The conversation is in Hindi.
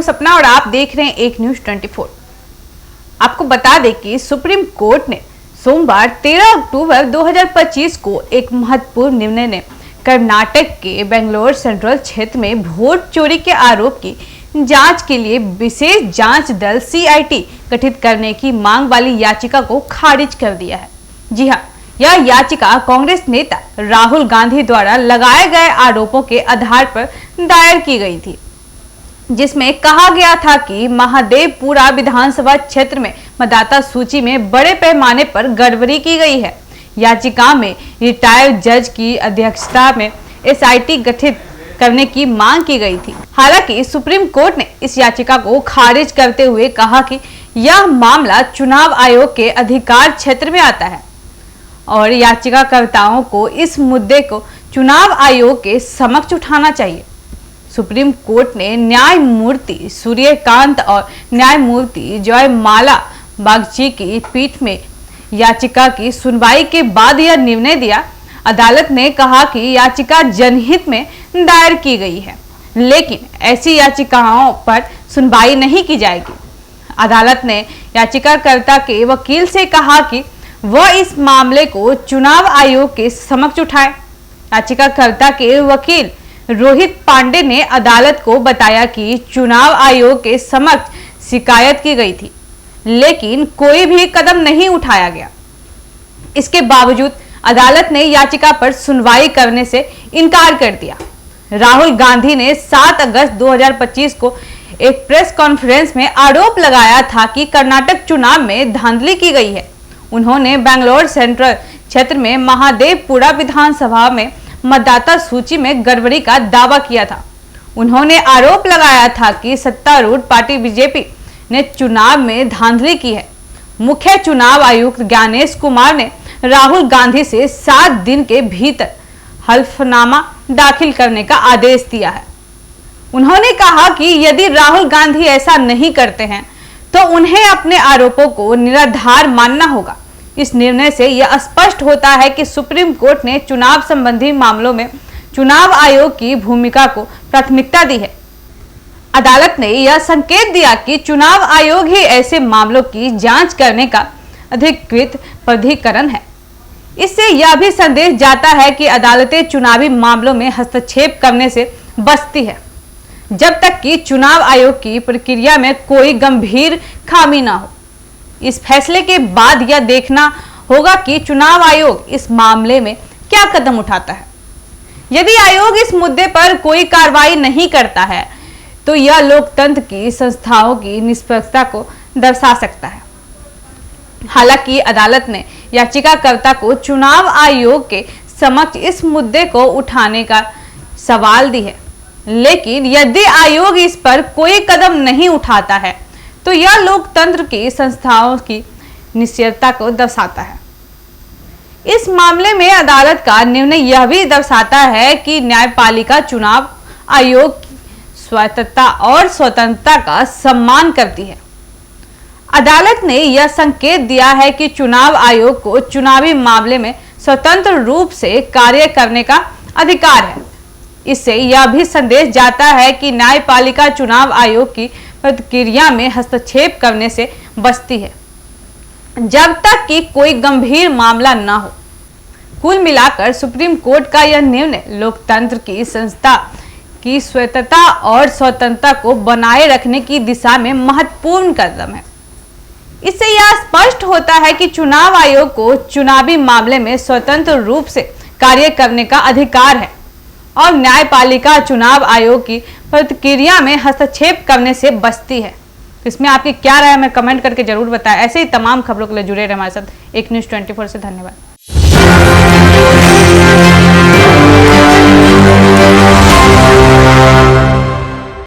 हूं सपना और आप देख रहे हैं एक न्यूज 24। आपको बता दें कि सुप्रीम कोर्ट ने सोमवार 13 अक्टूबर 2025 को एक महत्वपूर्ण निर्णय ने कर्नाटक के बेंगलोर सेंट्रल क्षेत्र में वोट चोरी के आरोप की जांच के लिए विशेष जांच दल CIT गठित करने की मांग वाली याचिका को खारिज कर दिया है। जी हां, यह याचिका कांग्रेस नेता राहुल गांधी द्वारा लगाए गए आरोपों के आधार पर दायर की गई थी, जिसमें कहा गया था कि महादेवपुरा विधानसभा क्षेत्र में मतदाता सूची में बड़े पैमाने पर गड़बड़ी की गई है। याचिका में रिटायर्ड जज की अध्यक्षता में SIT गठित करने की मांग की गई थी। हालांकि सुप्रीम कोर्ट ने इस याचिका को खारिज करते हुए कहा कि यह मामला चुनाव आयोग के अधिकार क्षेत्र में आता है और याचिकाकर्ताओं को इस मुद्दे को चुनाव आयोग के समक्ष उठाना चाहिए। सुप्रीम कोर्ट ने न्यायमूर्ति सूर्यकांत और न्यायमूर्ति जयमाला बागची की पीठ में याचिका की सुनवाई के बाद यह निर्णय दिया। अदालत ने कहा कि याचिका जनहित में दायर की गई है, लेकिन ऐसी याचिकाओं पर सुनवाई नहीं की जाएगी। अदालत ने याचिकाकर्ता के वकील से कहा कि वह इस मामले को चुनाव आयोग के समक्ष उठाए। याचिकाकर्ता के वकील रोहित पांडे ने अदालत को बताया कि चुनाव आयोग के समक्ष शिकायत की गई थी, लेकिन कोई भी कदम नहीं उठाया गया। इसके बावजूद अदालत ने याचिका पर सुनवाई करने से इनकार कर दिया। राहुल गांधी ने 7 अगस्त 2025 को एक प्रेस कॉन्फ्रेंस में आरोप लगाया था कि कर्नाटक चुनाव में धांधली की गई है। उन्होंने बेंगलोर सेंट्रल क्षेत्र में महादेवपुरा विधानसभा में मतदाता सूची में गड़बड़ी का दावा किया था। उन्होंने आरोप लगाया था कि सत्तारूढ़ पार्टी BJP ने चुनाव में धांधली की है। मुख्य चुनाव आयुक्त ज्ञानेश कुमार ने राहुल गांधी से 7 दिन के भीतर हल्फनामा दाखिल करने का आदेश दिया है। उन्होंने कहा कि यदि राहुल गांधी ऐसा नहीं करते हैं तो उन्हें अपने आरोपों को निराधार मानना होगा। इस निर्णय से यह स्पष्ट होता है कि सुप्रीम कोर्ट ने चुनाव संबंधी मामलों में चुनाव आयोग की भूमिका को प्राथमिकता दी है। अदालत ने यह संकेत दिया कि चुनाव आयोग ही ऐसे मामलों की जांच करने का अधिकृत प्राधिकरण है। इससे यह भी संदेश जाता है कि अदालतें चुनावी मामलों में हस्तक्षेप करने से बचती है, जब तक कि चुनाव आयोग की प्रक्रिया में कोई गंभीर खामी ना हो। इस फैसले के बाद यह देखना होगा कि चुनाव आयोग इस मामले में क्या कदम उठाता है। यदि आयोग इस मुद्दे पर कोई कार्रवाई नहीं करता है तो यह लोकतंत्र की संस्थाओं की निष्पक्षता को दर्शा सकता है। हालांकि अदालत ने याचिकाकर्ता को चुनाव आयोग के समक्ष इस मुद्दे को उठाने का सवाल दी है, लेकिन यदि आयोग इस पर कोई कदम नहीं उठाता है तो यह लोकतंत्र की संस्थाओं की निश्चयता को दर्शाता है। इस मामले में अदालत का निर्णय यह भी दर्शाता है कि न्यायपालिका चुनाव आयोग की स्वायत्तता और स्वतंत्रता का सम्मान करती है। अदालत ने यह संकेत दिया है कि चुनाव आयोग को चुनावी मामले में स्वतंत्र रूप से कार्य करने का अधिकार है। इससे यह भी संदेश जाता है कि न्यायपालिका चुनाव आयोग की प्रक्रिया में हस्तक्षेप करने से बचती है, जब तक कि कोई गंभीर मामला न हो। कुल मिलाकर सुप्रीम कोर्ट का यह निर्णय लोकतंत्र की संस्था की स्वायत्तता और स्वतंत्रता को बनाए रखने की दिशा में महत्वपूर्ण कदम है। इससे यह स्पष्ट होता है कि चुनाव आयोग को चुनावी मामले में स्वतंत्र रूप से कार्य करने का अधिकार है और न्यायपालिका चुनाव आयोग की प्रक्रिया में हस्तक्षेप करने से बचती है। इसमें आपकी क्या राय है, हमें कमेंट करके जरूर बताएं। ऐसे ही तमाम खबरों के लिए जुड़े रहे हमारे साथ एक न्यूज 24 से। धन्यवाद।